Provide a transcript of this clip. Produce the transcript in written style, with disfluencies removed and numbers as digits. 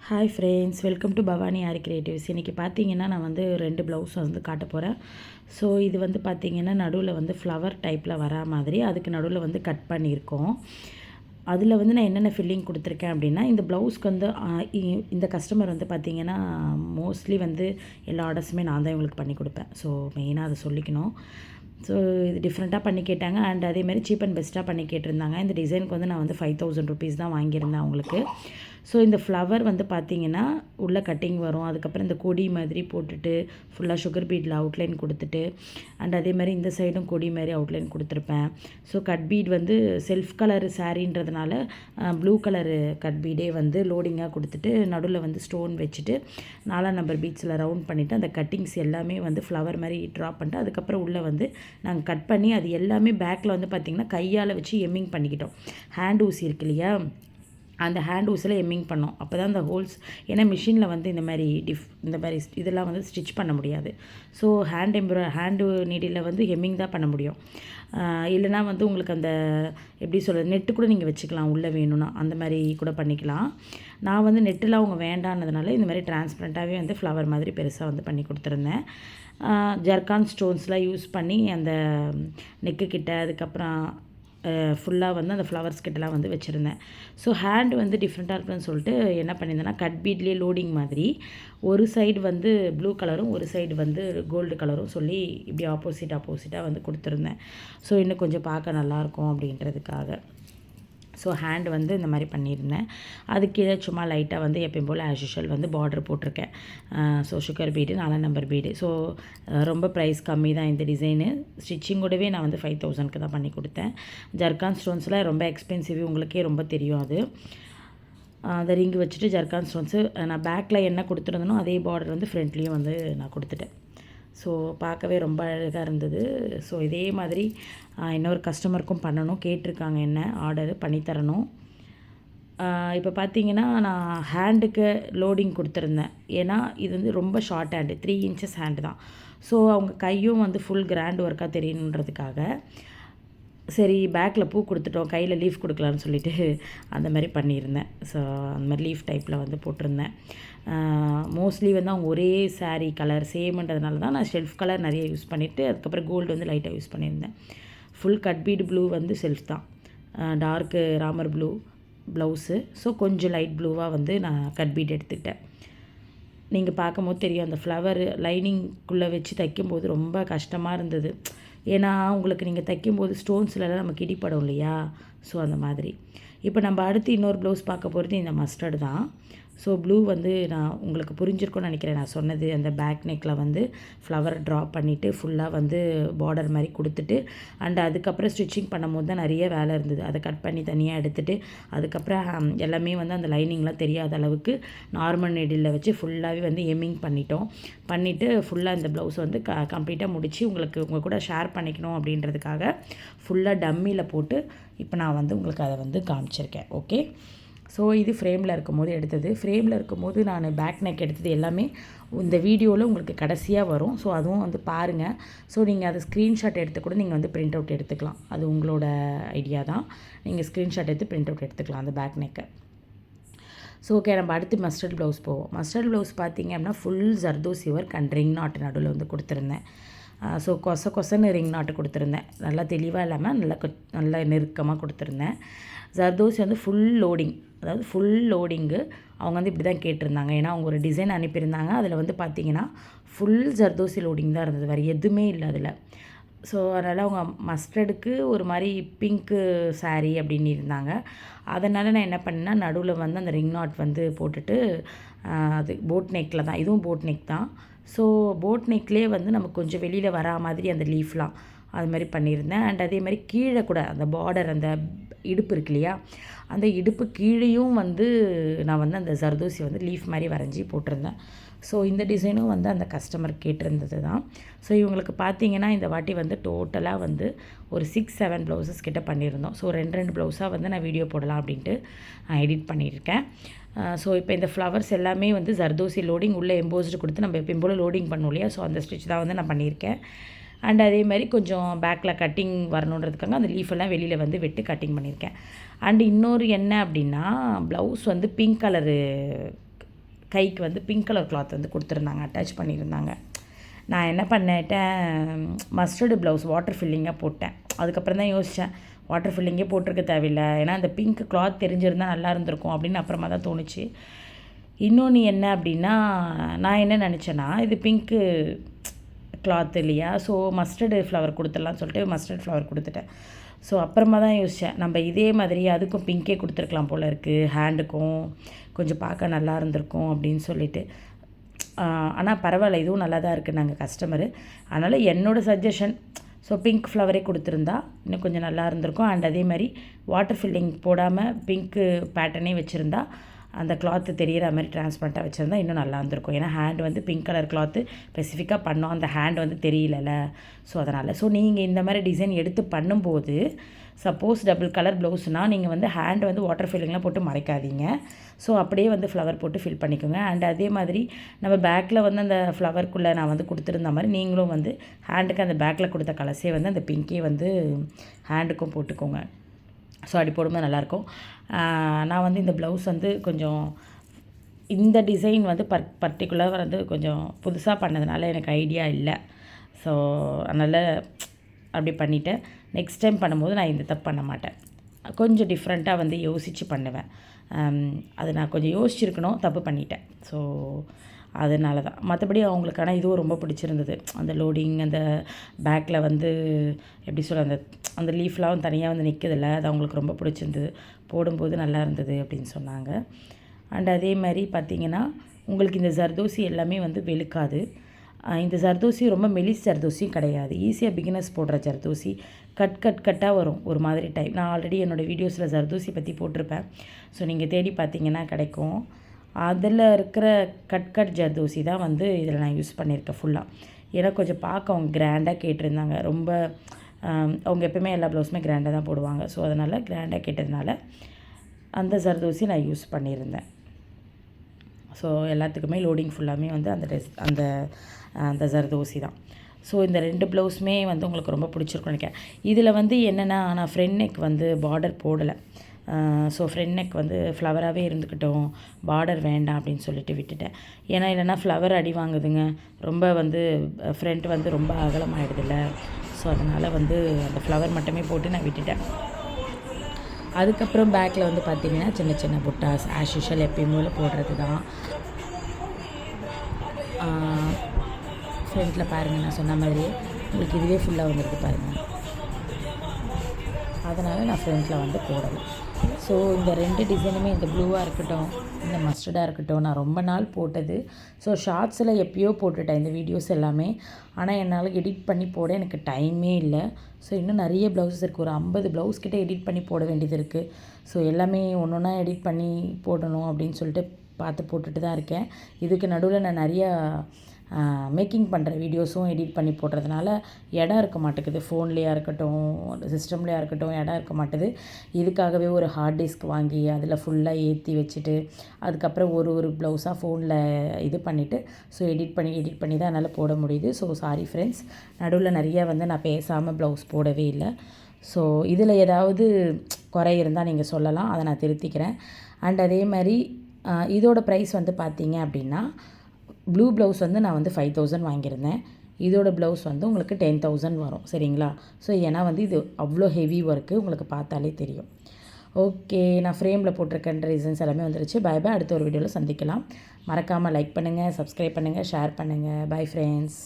Hi friends, welcome to Bhavani aari creatives. இன்றைக்கி பார்த்தீங்கன்னா நான் வந்து 2 ப்ளவுஸ் வந்து காட்ட போகிறேன். ஸோ இது வந்து பார்த்திங்கன்னா நடுவில் வந்து ஃப்ளவர் டைப்பில் வரா மாதிரி அதுக்கு நடுவில் வந்து கட் பண்ணியிருக்கோம். அதில் வந்து நான் என்னென்ன ஃபில்லிங் கொடுத்துருக்கேன் அப்படின்னா, இந்த ப்ளவுஸ்க்கு வந்து இந்த கஸ்டமர் வந்து பார்த்திங்கன்னா மோஸ்ட்லி வந்து எல்லா ஆர்டர்ஸுமே நான் தான் இவங்களுக்கு பண்ணி கொடுப்பேன். ஸோ மெயினாக அதை சொல்லிக்கணும். ஸோ இது டிஃப்ரெண்ட்டாக பண்ணி கேட்டாங்க. அண்ட் அதேமாதிரி சீப் அண்ட் பெஸ்ட்டாக பண்ணி கேட்டிருந்தாங்க. இந்த டிசைனுக்கு வந்து நான் வந்து 5000 ருபீஸ் தான் வாங்கியிருந்தேன் அவங்களுக்கு. ஸோ இந்த ஃப்ளவர் வந்து பார்த்திங்கன்னா உள்ள கட்டிங் வரும். அதுக்கப்புறம் இந்த கொடி மாதிரி போட்டுட்டு ஃபுல்லாக சுகர் பீடில் அவுட்லைன் கொடுத்துட்டு, அண்ட் அதே மாதிரி இந்த சைடும் கொடி மாதிரி அவுட்லைன் கொடுத்துருப்பேன். ஸோ கட் பீட் வந்து செல்ஃப் கலர் சாரீன்றதுனால ப்ளூ கலரு கட் பீடே வந்து லோடிங்காக கொடுத்துட்டு நடுவில் வந்து ஸ்டோன் வச்சுட்டு 4 நம்பர் பீட்ஸில் ரவுண்ட் பண்ணிவிட்டு அந்த கட்டிங்ஸ் எல்லாமே வந்து ஃப்ளவர் மாதிரி ட்ராப் பண்ணிட்டு அதுக்கப்புறம் உள்ளே வந்து நாங்கள் கட் பண்ணி அது எல்லாமே பேக்கில் வந்து பார்த்திங்கன்னா கையால் வச்சு எம்மிங் பண்ணிக்கிட்டோம். ஹேண்ட் ஊசி இருக்கு இல்லையா, அந்த ஹேண்ட் ஊஸில் எம்மிங் பண்ணோம். அப்போ தான் அந்த ஹோல்ஸ், ஏன்னா மிஷினில் வந்து இந்த மாதிரி இதெல்லாம் வந்து ஸ்டிச் பண்ண முடியாது. ஸோ ஹேண்டு நீடில் வந்து எம்மிங் தான் பண்ண முடியும். இல்லைனா வந்து உங்களுக்கு அந்த எப்படி சொல்கிறது, நெட்டு கூட நீங்கள் வச்சுக்கலாம் உள்ளே வேணும்னா, அந்த மாதிரி கூட பண்ணிக்கலாம். நான் வந்து நெட்டில் அவங்க வேண்டானதுனால இந்த மாதிரி டிரான்ஸ்பரண்ட்டாகவே வந்து ஃப்ளவர் மாதிரி பெருசாக வந்து பண்ணி கொடுத்துருந்தேன். ஜர்கான் ஸ்டோன்ஸ்லாம் யூஸ் பண்ணி அந்த நெக்கு கிட்ட அதுக்கப்புறம் ஃபுல்லாக வந்து அந்த ஃப்ளவர்ஸ் கிட்டலாம் வந்து வச்சுருந்தேன். ஸோ ஹேண்ட் வந்து டிஃப்ரெண்ட்டாக இருக்குன்னு சொல்லிட்டு என்ன பண்ணியிருந்தேன்னா, கட் பீட்லேயே லோடிங் மாதிரி ஒரு சைடு வந்து ப்ளூ கலரும் ஒரு சைடு வந்து கோல்டு கலரும் சொல்லி இப்படி ஆப்போசிட்டாக வந்து கொடுத்துருந்தேன். ஸோ இன்னும் கொஞ்சம் பார்க்க நல்லாயிருக்கும் அப்படின்றதுக்காக. ஸோ ஹேண்ட் வந்து இந்த மாதிரி பண்ணியிருந்தேன். அது கீழே சும்மா லைட்டாக வந்து எப்பயும் போல் ஆஸ் யூஷுவல் வந்து பார்டர் போட்டிருக்கேன். So sugar bead 4 number bead. So ரொம்ப ப்ரைஸ் கம்மி தான் இந்த டிசைனு. ஸ்டிச்சிங்கோடவே நான் வந்து 5000க்கு தான் பண்ணி கொடுத்தேன். ஜர்கான் ஸ்டோன்ஸ்லாம் ரொம்ப எக்ஸ்பென்சிவ், உங்களுக்கே ரொம்ப தெரியும் அது. அந்த ரிங்கு வச்சுட்டு ஜர்கான் ஸ்டோன்ஸு நான் பேக்கில் என்ன கொடுத்துருந்தனோ அதே பார்டர் வந்து ஃப்ரண்ட்லேயும் வந்து நான் கொடுத்துட்டேன். ஸோ பார்க்கவே ரொம்ப அழகாக இருந்தது. ஸோ இதே மாதிரி இன்னொரு கஸ்டமருக்கும் பண்ணணும், கேட்டிருக்காங்க என்ன ஆர்டரு பண்ணித்தரணும். இப்போ பார்த்தீங்கன்னா நான் ஹேண்டுக்கு லோடிங் கொடுத்துருந்தேன். ஏன்னா இது வந்து ரொம்ப ஷார்ட் ஹேண்டு, 3 இன்ச்சஸ் ஹேண்டு தான். ஸோ அவங்க கையும் வந்து ஃபுல் கிராண்ட் ஒர்க்காக தெரியணுன்றதுக்காக சரி பேக்கில் பூ கொடுத்துட்டோம், கையில் லீஃப் கொடுக்கலான்னு சொல்லிட்டு அந்த மாதிரி பண்ணியிருந்தேன். ஸோ அந்த மாதிரி லீஃப் டைப்பில் வந்து போட்டிருந்தேன். மோஸ்ட்லி வந்து அவங்க ஒரே சாரீ கலர் சேம்ன்றதுனால தான் நான் ஷெல்ஃப் கலர் நிறைய யூஸ் பண்ணிவிட்டு அதுக்கப்புறம் கோல்டு வந்து லைட்டாக யூஸ் பண்ணியிருந்தேன். ஃபுல் கட் பீடு ப்ளூ வந்து செல்ஃப் தான், dark Ramar blue blouse. So கொஞ்சம் லைட் ப்ளூவாக வந்து நான் கட் பீட் எடுத்துக்கிட்டேன். நீங்கள் பார்க்கும்போது தெரியும், அந்த ஃப்ளவர் லைனிங்குள்ளே வச்சு தைக்கும்போது ரொம்ப கஷ்டமாக இருந்தது. ஏன்னா உங்களுக்கு நீங்கள் தைக்கும்போது ஸ்டோன்ஸ்லலாம் நமக்கு இடிப்படும் இல்லையா. ஸோ அந்த மாதிரி. இப்போ நம்ம அடுத்து இன்னொரு ப்ளவுஸ் பார்க்க போகிறது இந்த மஸ்டர்டு தான். ஸோ ப்ளூ வந்து நான் உங்களுக்கு புரிஞ்சிருக்கும்னு நினைக்கிறேன். நான் சொன்னது அந்த பேக் நெக்கில் வந்து ஃப்ளவர் ட்ரா பண்ணிவிட்டு ஃபுல்லாக வந்து பார்டர் மாதிரி கொடுத்துட்டு அண்ட் அதுக்கப்புறம் ஸ்டிச்சிங் பண்ணும்போது தான் நிறைய வேலை இருந்தது. அதை கட் பண்ணி தனியாக எடுத்துகிட்டு அதுக்கப்புறம் எல்லாமே வந்து அந்த லைனிங்லாம் தெரியாத அளவுக்கு நார்மல் நீடில் வச்சு ஃபுல்லாகவே வந்து எம்மிங் பண்ணிவிட்டு ஃபுல்லாக இந்த ப்ளவுஸ் வந்து கம்ப்ளீட்டாக முடித்து உங்கள் கூட ஷேர் பண்ணிக்கணும் அப்படின்றதுக்காக ஃபுல்லாக டம்மியில் போட்டு இப்போ நான் வந்து உங்களுக்கு அதை வந்து காமிச்சிருக்கேன். ஓகே. ஸோ இது ஃப்ரேமில் இருக்கும்போது எடுத்தது. ஃப்ரேமில் இருக்கும்போது நான் பேக் நெக் எடுத்தது எல்லாமே இந்த வீடியோவில் உங்களுக்கு கடைசியாக வரும். ஸோ அதுவும் வந்து பாருங்கள். ஸோ நீங்கள் அதை ஸ்க்ரீன்ஷாட் எடுத்து கூட நீங்கள் வந்து பிரிண்ட் அவுட் எடுத்துக்கலாம். அது உங்களோட ஐடியா தான். நீங்கள் ஸ்க்ரீன்ஷாட் எடுத்து பிரிண்ட் அவுட் எடுத்துக்கலாம் அந்த பேக் நெக்கை. ஸோ ஓகே, நம்ம அடுத்து மஸ்டர்ட் ப்ளவுஸ் போவோம். மஸ்டர்ட் ப்ளவுஸ் பார்த்திங்க அப்படின்னா full zardozi work and ring நாட்டு நடுவில் வந்து கொடுத்துருந்தேன். ஸோ கொசன்னு ரிங் நாட்டு கொடுத்துருந்தேன். நல்லா தெளிவாக இல்லாமல் நல்லா நெருக்கமாக கொடுத்துருந்தேன். ஜர்தோசி வந்து ஃபுல் லோடிங், அதாவது ஃபுல் லோடிங்கு. அவங்க வந்து இப்படி தான் கேட்டிருந்தாங்க. ஏன்னா அவங்க ஒரு டிசைன் அனுப்பியிருந்தாங்க. அதில் வந்து பார்த்திங்கன்னா ஃபுல் ஜர்தோசி லோடிங் தான் இருந்தது, வேறு எதுவுமே இல்லை அதில். ஸோ அதனால் அவங்க மஸ்டர்டுக்கு ஒரு மாதிரி பிங்க்கு சாரீ அப்படின்னு இருந்தாங்க. அதனால் நான் என்ன பண்ணேன்னா நடுவில் வந்து அந்த ரிங் நாட் வந்து போட்டுட்டு அது போட் நெக்கில் தான், இதுவும் போட் நெக் தான். ஸோ போட் நெக்லேயே வந்து நமக்கு கொஞ்சம் வெளியில் வரா மாதிரி அந்த லீஃப்லாம் அது மாதிரி பண்ணியிருந்தேன். அண்ட் அதே மாதிரி கீழே கூட அந்த பார்டர், அந்த இடுப்பு இருக்கு இல்லையா, அந்த இடுப்பு கீழேயும் வந்து நான் வந்து அந்த ஜர்தோசி வந்து லீஃப் மாதிரி வரைஞ்சி போட்டிருந்தேன். ஸோ இந்த டிசைனும் வந்து அந்த கஸ்டமர் கேட்டிருந்தது தான். ஸோ இவங்களுக்கு பார்த்தீங்கன்னா இந்த வாட்டி வந்து டோட்டலாக வந்து ஒரு 6-7 ப்ளவுசஸ் கிட்ட பண்ணியிருந்தோம். ஸோ 2 ப்ளவுஸாக வந்து நான் வீடியோ போடலாம் அப்படின்ட்டு எடிட் பண்ணியிருக்கேன். ஸோ இப்போ இந்த ஃப்ளவர்ஸ் எல்லாமே வந்து ஜர்தோசி லோடிங் உள்ளே எம்போஸ்டு கொடுத்து நம்ம எப்பயும் போல் லோடிங் பண்ணோம் இல்லையா. ஸோ அந்த ஸ்டிச் தான் வந்து நான் பண்ணியிருக்கேன். அண்ட் அதே மாதிரி கொஞ்சம் பேக்கில் கட்டிங் வரணுன்றதுக்காக அந்த லீஃபெல்லாம் வெளியில் வந்து வெட்டி கட்டிங் பண்ணியிருக்கேன். அண்ட் இன்னொரு என்ன அப்படின்னா, ப்ளவுஸ் வந்து பிங்க் கலரு கைக்கு வந்து பிங்க் கலர் கிளாத் வந்து கொடுத்துருந்தாங்க, அட்டாச் பண்ணியிருந்தாங்க. நான் என்ன பண்ணிட்டேன், மஸ்டர்டு ப்ளவுஸ் வாட்டர் ஃபில்லிங்காக போட்டேன். அதுக்கப்புறம் தான் யோசித்தேன், வாட்டர் ஃபில்லிங்கே போட்டிருக்க தேவையில்லை, ஏன்னா அந்த பிங்க் கிளாத் தெரிஞ்சிருந்தால் நல்லா இருந்திருக்கும் அப்படின்னு அப்புறமா தான் தோணுச்சு. இன்னொன்று என்ன அப்படின்னா, நான் என்ன நினச்சேன்னா, இது பிங்க்கு கிளாத் இல்லையா, ஸோ மஸ்டர்டு ஃப்ளவர் கொடுத்துடலான்னு சொல்லிட்டு மஸ்டர்ட் ஃப்ளவர் கொடுத்துட்டேன். ஸோ அப்புறமா தான் யோசித்தேன், நம்ம இதே மாதிரி அதுக்கும் பிங்கே கொடுத்துருக்கலாம் போல் இருக்குது, ஹேண்டுக்கும் கொஞ்சம் பார்க்க நல்லா இருந்திருக்கும் அப்படின்னு சொல்லிட்டு. ஆனால் பரவாயில்ல, இதுவும் நல்லா தான் இருக்குது நாங்கள் கஸ்டமரு. அதனால் என்னோடய சஜஷன், ஸோ பிங்க் ஃப்ளவரே கொடுத்துருந்தா இன்னும் கொஞ்சம் நல்லா இருந்திருக்கும். அண்ட் அதே மாதிரி வாட்டர் ஃபில்லிங் போடாமல் பிங்க்கு பேட்டர்னே வச்சுருந்தா, அந்த கிளாத்து தெரிகிற மாதிரி டிரான்ஸ்பரண்ட்டாக வச்சுருந்தா இன்னும் நல்லா இருந்திருக்கும். ஏன்னா ஹேண்ட் வந்து பிங்க் கலர் கிளாத்து ஸ்பெசிஃபிக்காக பண்ணோம், அந்த ஹேண்ட் வந்து தெரியலல்ல. ஸோ அதனால் நீங்கள் இந்த மாதிரி டிசைன் எடுத்து பண்ணும்போது, சப்போஸ் டபுள் கலர் ப்ளவுஸ்னால் நீங்கள் வந்து ஹேண்ட் வந்து வாட்டர் ஃபில்லிங்லாம் போட்டு மறைக்காதீங்க. ஸோ அப்படியே வந்து ஃப்ளவர் போட்டு ஃபில் பண்ணிக்கோங்க. அண்ட் அதே மாதிரி நம்ம பேக்கில் வந்து அந்த ஃப்ளவருக்குள்ளே நான் வந்து கொடுத்துருந்த மாதிரி நீங்களும் வந்து ஹேண்டுக்கு அந்த பேக்கில் கொடுத்த கலர்ஸே வந்து அந்த பிங்கே வந்து ஹேண்டுக்கும் போட்டுக்கோங்க. ஸோ அப்படி போடும்போது நல்லாயிருக்கும். நான் வந்து இந்த ப்ளவுஸ் வந்து கொஞ்சம் இந்த டிசைன் வந்து பர்டிகுலராக வந்து கொஞ்சம் புதுசாக பண்ணதுனால எனக்கு ஐடியா இல்லை. ஸோ அதனால் அப்படி பண்ணிவிட்டேன். நெக்ஸ்ட் டைம் பண்ணும்போது நான் இந்த தப்பு பண்ண மாட்டேன், கொஞ்சம் டிஃப்ரெண்ட்டாக வந்து யோசித்து பண்ணுவேன். அது நான் கொஞ்சம் யோசிச்சுருக்கணும், தப்பு பண்ணிட்டேன். ஸோ அதனால தான். மற்றபடி அவங்களுக்கு ஆனால் இதுவும் ரொம்ப பிடிச்சிருந்தது. அந்த லோடிங், அந்த பேக்கில் வந்து எப்படி சொல்ல, அந்த லீஃப்லாம் தனியாக வந்து நிற்குதில்ல, அது அவங்களுக்கு ரொம்ப பிடிச்சிருந்தது. போடும்போது நல்லா இருந்தது அப்படின்னு சொன்னாங்க. அண்ட் அதே மாதிரி பார்த்திங்கன்னா, உங்களுக்கு இந்த ஜர்தோசி எல்லாமே வந்து வெளுக்காது. இந்த ஜர்தோசி ரொம்ப மெலிஸ் ஜர்தோசியும் கிடையாது, ஈஸியாக பிகினர்ஸ் போடுற ஜர்தோசி. கட்டாக வரும் ஒரு மாதிரி டைப். நான் ஆல்ரெடி என்னோடய வீடியோஸில் ஜர்தோசி பற்றி போட்டிருப்பேன். ஸோ நீங்கள் தேடி பார்த்தீங்கன்னா கிடைக்கும். அதில் இருக்கிற கட் ஜர்தோசி தான் வந்து இதில் நான் யூஸ் பண்ணியிருக்கேன் ஃபுல்லாக. ஏன்னா கொஞ்சம் பார்க்க அவங்க கிராண்டாக கேட்டிருந்தாங்க. ரொம்ப அவங்க எப்போயுமே எல்லா ப்ளவுஸுமே கிராண்டாக தான் போடுவாங்க. ஸோ அதனால் கிராண்டாக கேட்டதுனால அந்த ஜர்தோசி நான் யூஸ் பண்ணியிருந்தேன். ஸோ எல்லாத்துக்குமே லோடிங் ஃபுல்லாமே வந்து அந்த ஜர்தோசி தான். ஸோ இந்த 2 ப்ளவுஸுமே வந்து உங்களுக்கு ரொம்ப பிடிச்சிருக்கும்னு நினைக்கிறேன். இதில் வந்து என்னென்னா, நான் ஃப்ரண்ட் நெக் வந்து பார்டர் போடலை. ஸோ ஃப்ரண்ட் நெக் வந்து ஃப்ளவராகவே இருந்துக்கிட்டோம், பார்டர் வேண்டாம் அப்படின்னு சொல்லிட்டு விட்டுட்டேன். ஏன்னா இல்லைனா ஃப்ளவர் அடி வாங்குதுங்க, ரொம்ப வந்து ஃப்ரண்ட் வந்து ரொம்ப அகலமாகிடுதில்ல. ஸோ அதனால் வந்து அந்த ஃப்ளவர் மட்டுமே போட்டு நான் விட்டுட்டேன். அதுக்கப்புறம் பேக்கில் வந்து பார்த்திங்கன்னா சின்ன சின்ன புட்டாஸ் ஆஸ் யூஷுவல் எப்பயும் போல் போடுறது தான். ஃப்ரண்ட்டில் பாருங்கள், நான் சொன்ன மாதிரியே உங்களுக்கு இதுவே ஃபுல்லாக வந்துருக்கு பாருங்கள். அதனால் நான் ஃப்ரண்ட்டில் வந்து போடலை. ஸோ இந்த 2 டிசைனுமே, இந்த ப்ளூவாக இருக்கட்டும், இந்த மஸ்டர்டாக இருக்கட்டும், நான் ரொம்ப நாள் போட்டது. ஸோ ஷார்ட்ஸில் எப்போயோ போட்டுட்டேன் இந்த வீடியோஸ் எல்லாமே. ஆனால் என்னால் எடிட் பண்ணி போட எனக்கு டைமே இல்லை. ஸோ இன்னும் நிறைய ப்ளவுஸஸ் இருக்குது, ஒரு 50 ப்ளவுஸ் கிட்டே எடிட் பண்ணி போட வேண்டியது இருக்குது. ஸோ எல்லாமே ஒன்று ஒன்றா எடிட் பண்ணி போடணும் அப்படின்னு சொல்லிட்டு பார்த்து போட்டுட்டு தான் இருக்கேன். இதுக்கு நடுவில் நான் நிறையா மேக்கிங் பண்ணுற வீடியோஸும் எடிட் பண்ணி போடுறதுனால இடம் இருக்க மாட்டேங்குது. ஃபோன்லேயா இருக்கட்டும், சிஸ்டம்லேயா இருக்கட்டும், இடம் இருக்க மாட்டுது. இதுக்காகவே ஒரு ஹார்ட் டிஸ்க் வாங்கி அதில் ஃபுல்லாக ஏற்றி வச்சுட்டு, அதுக்கப்புறம் ஒரு ப்ளவுஸாக ஃபோனில் இது பண்ணிவிட்டு, ஸோ எடிட் பண்ணி தான் என்னால் போட முடியுது. ஸோ சாரி ஃப்ரெண்ட்ஸ், நடுவில் நிறையா வந்து நான் பேசாமல் ப்ளவுஸ் போடவே இல்லை. ஸோ இதில் ஏதாவது குறை இருந்தால் நீங்கள் சொல்லலாம், அதை நான் திருத்திக்கிறேன். அண்ட் அதே மாதிரி இதோட ப்ரைஸ் வந்து பார்த்தீங்க அப்படின்னா, ப்ளூ ப்ளவுஸ் வந்து நான் வந்து 5000 வாங்கியிருந்தேன். இதோட ப்ளவுஸ் வந்து உங்களுக்கு 10,000 வரும். சரிங்களா? ஸோ ஏன்னா வந்து இது அவ்வளோ ஹெவி ஒர்க்கு, உங்களுக்கு பார்த்தாலே தெரியும். ஓகே, நான் ஃப்ரேமில் போட்டிருக்கேன் ரீசன்ஸ் எல்லாமே வந்துருச்சு. பை பை, அடுத்த ஒரு வீடியோவில் சந்திக்கலாம். மறக்காமல் லைக் பண்ணுங்கள், சப்ஸ்கிரைப் பண்ணுங்கள், ஷேர் பண்ணுங்கள். Bye friends.